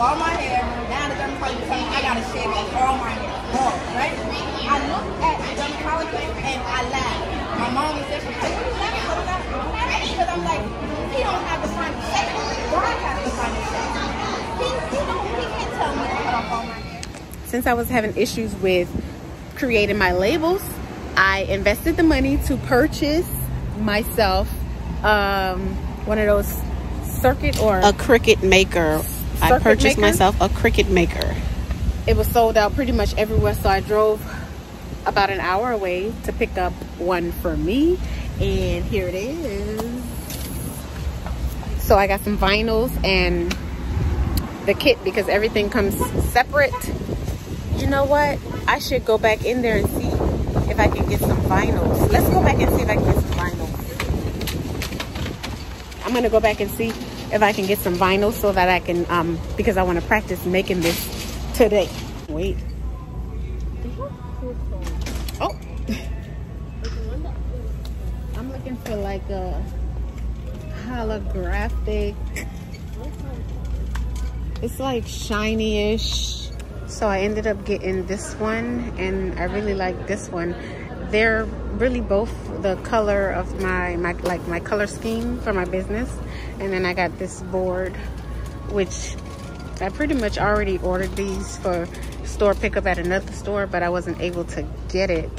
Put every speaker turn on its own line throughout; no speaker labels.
all my hair. Now the dermatologist telling me I gotta shave off all my hair. Bald, right? I looked at the dermatologist and I laughed. My mom was there, she was like, what are you laughing for? Because I'm like, he don't have the final say. God has the final say. He can't tell me to cut off all my hair.
Since I was having issues with creating my labels, I invested the money to purchase myself one of those circuit or
a Cricut maker. I purchased myself a Cricut maker.
It was sold out pretty much everywhere, so I drove about an hour away to pick up one for me, and here it is. So I got some vinyls and the kit because everything comes separate. You know what? I should go back in there and see if I can get some vinyls. Let's go back and see if I can get some vinyls. I'm gonna go back and see if I can get some vinyl so that I can because I want to practice making this today. Wait. Oh. I'm looking for like a holographic. It's like shiny-ish. So I ended up getting this one, and I really like this one. They're really both the color of my color scheme for my business. And then I got this board, which I pretty much already ordered these for store pickup at another store, but I wasn't able to get it.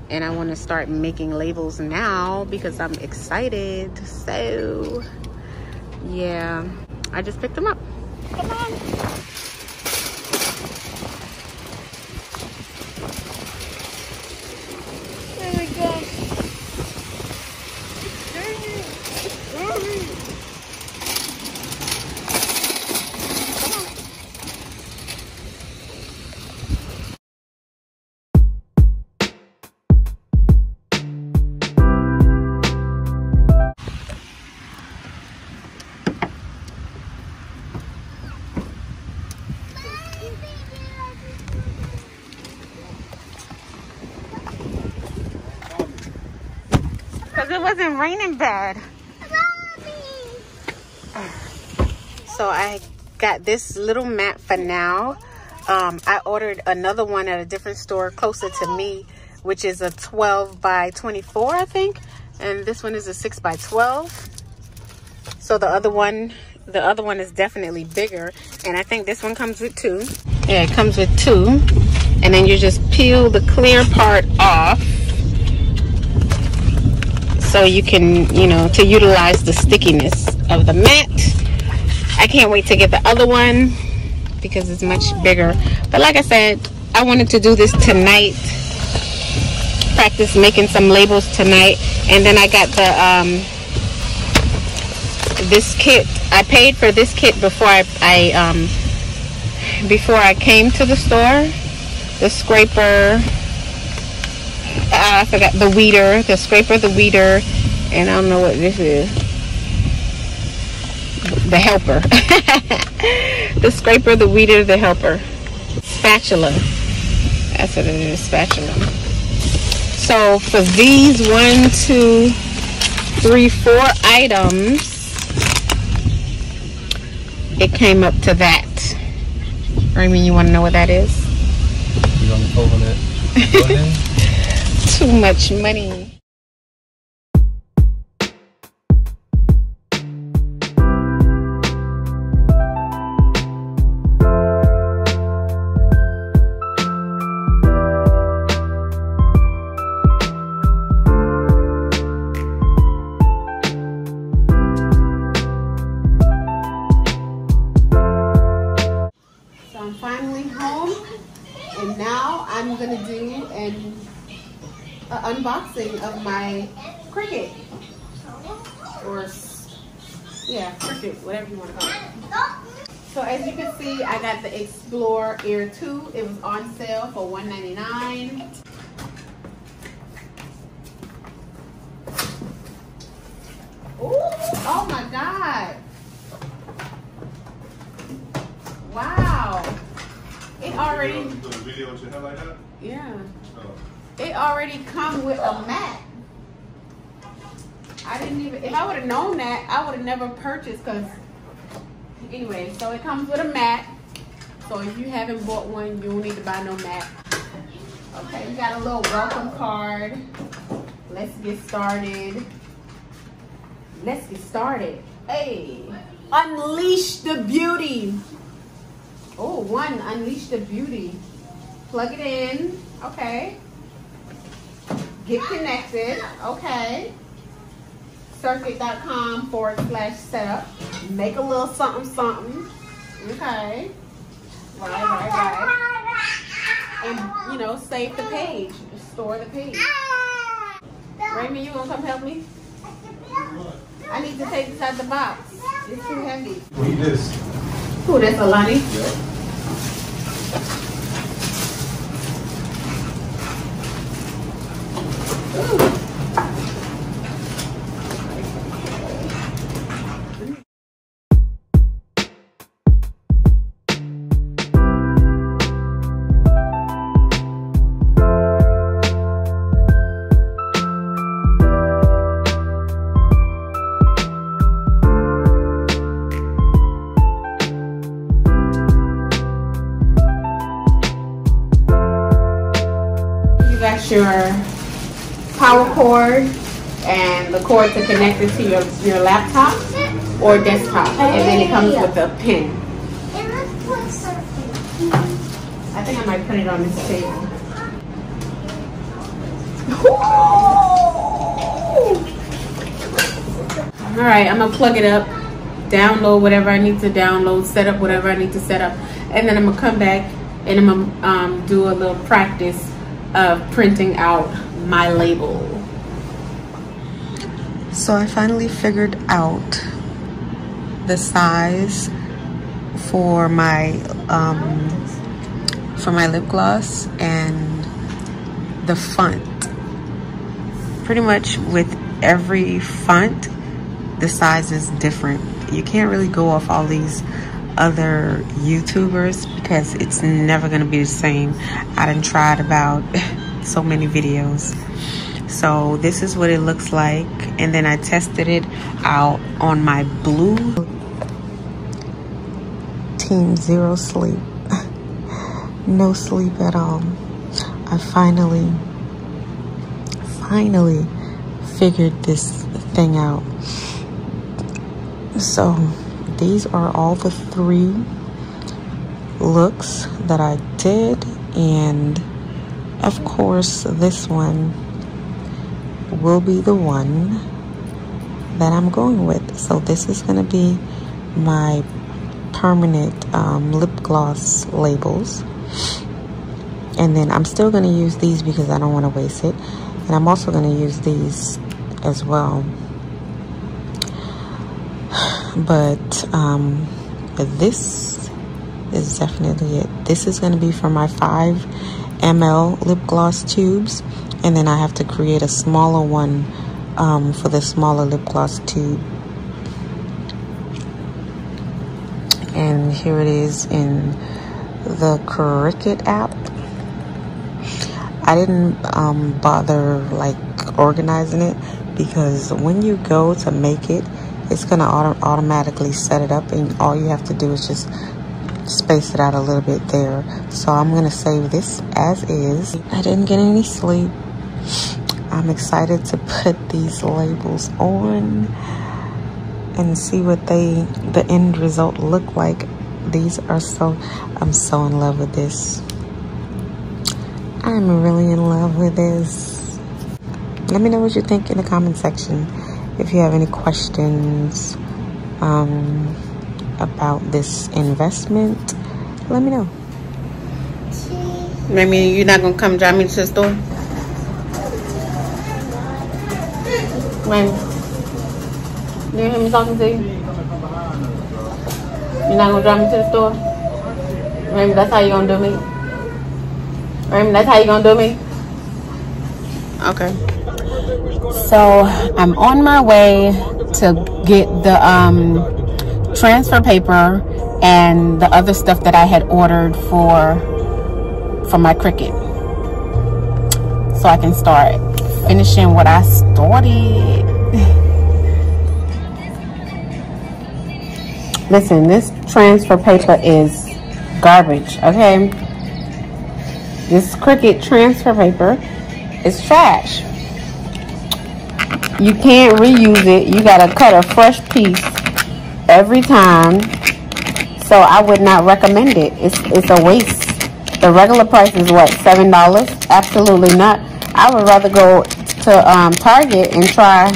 And I want to start making labels now because I'm excited. So yeah, I just picked them up. Come on. There we go. Because it wasn't raining bad. So I got this little mat for now. I ordered another one at a different store closer to me, which is a 12 by 24, I think. And this one is a 6 by 12. So the other one is definitely bigger. And I think this one comes with two. Yeah, it comes with two. And then you just peel the clear part off. So you can, you know, to utilize the stickiness of the mat. I can't wait to get the other one because it's much bigger. But like I said, I wanted to do this tonight. Practice making some labels tonight. And then I got the this kit. I paid for this kit before I came to the store. The scraper. I forgot the weeder, the scraper, the weeder, and I don't know what this is. The helper. The scraper, the weeder, the helper. Spatula. That's what it is, spatula. So for these 1, 2, 3, 4 items, it came up to that. Raymond, you want to know what that is?
You want me to open it? Go ahead.
Too much money. So I'm finally home, and now I'm gonna do an unboxing of my Cricut, or yeah, Cricut, whatever you want to call it. So as you can see, I got the Explore Air 2. It was on sale for $1.99. Oh my God! Wow! It already.
The video with your hair like that?
Yeah.
Oh.
It already come with a mat. I didn't even, if I would have known that, I would have never purchased, because Anyway, so it comes with a mat. So if you haven't bought one, you don't need to buy no mat. Okay, we got a little welcome card. Let's get started. Let's get started. Hey, unleash the beauty. Oh, one, unleash the beauty. Plug it in. Okay. Get connected. Okay. Circuit.com/setup. Make a little something, something. Okay. Right. And, you know, save the page. Store the page. Raymond, you gonna come help me? I need to take this out of the box. It's too heavy.
Read this.
Ooh, that's Alani.
Yeah.
Your power cord and the cord to connect it to your laptop or desktop, and then it comes with a pin. I think I might put it on this table. All right, I'm gonna plug it up, download whatever I need to download, set up whatever I need to set up, and then I'm gonna come back and I'm gonna do a little practice of printing out my label.
So I finally figured out the size for my lip gloss and the font. Pretty much with every font, the size is different. You can't really go off all these other YouTubers because it's never gonna be the same. I done tried about so many videos. So this is what it looks like, and then I tested it out on my blue Team Zero sleep. No sleep at all. I finally figured this thing out. So these are all the 3 looks that I did, and of course this one will be the one that I'm going with. So this is going to be my permanent lip gloss labels, and then I'm still going to use these because I don't want to waste it, and I'm also going to use these as well. But this is definitely it. This is going to be for my 5 ml lip gloss tubes, and then I have to create a smaller one for the smaller lip gloss tube. And here it is in the Cricut app. I didn't bother like organizing it because when you go to make it, it's gonna automatically set it up, and all you have to do is just space it out a little bit there. So I'm gonna save this as is. I didn't get any sleep. I'm excited to put these labels on and see what the end result look like. These are I'm so in love with this. I'm really in love with this. Let me know what you think in the comment section. If you have any questions about this investment, let me know.
Maybe you're not gonna come drive me to the store? Maybe. You hear me talking to you? You're not gonna drive me to the store? Maybe that's how you gonna do me? Maybe that's how you gonna do me? Okay. So I'm on my way to get the transfer paper and the other stuff that I had ordered for my Cricut, so I can start finishing what I started. Listen, this transfer paper is garbage, okay? This Cricut transfer paper is trash. You can't reuse it. You gotta cut a fresh piece every time. So I would not recommend it. It's a waste. The regular price is what, $7? Absolutely not. I would rather go to Target and try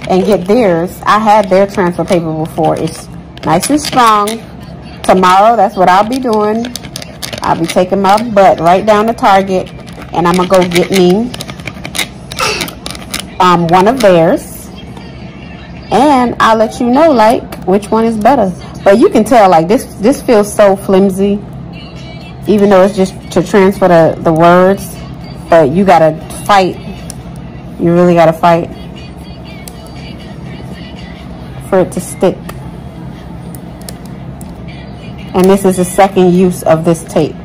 and get theirs. I had their transfer paper before. It's nice and strong. Tomorrow, that's what I'll be doing. I'll be taking my butt right down to Target, and I'm gonna go get me one of theirs, and I'll let you know like which one is better. But you can tell like this feels so flimsy, even though it's just to transfer the words. But you gotta fight. You really gotta fight for it to stick. And this is the second use of this tape.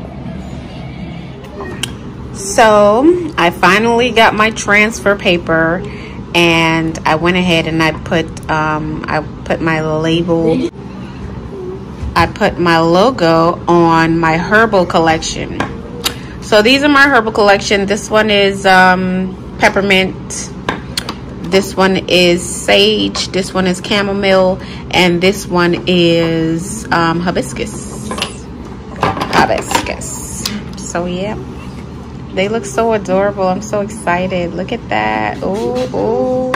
So I finally got my transfer paper, and I went ahead and I put my label. I put my logo on my herbal collection. So these are my herbal collection. This one is peppermint. This one is sage. This one is chamomile, and this one is hibiscus. So yeah, they look so adorable. I'm so excited. Look at that. Oh,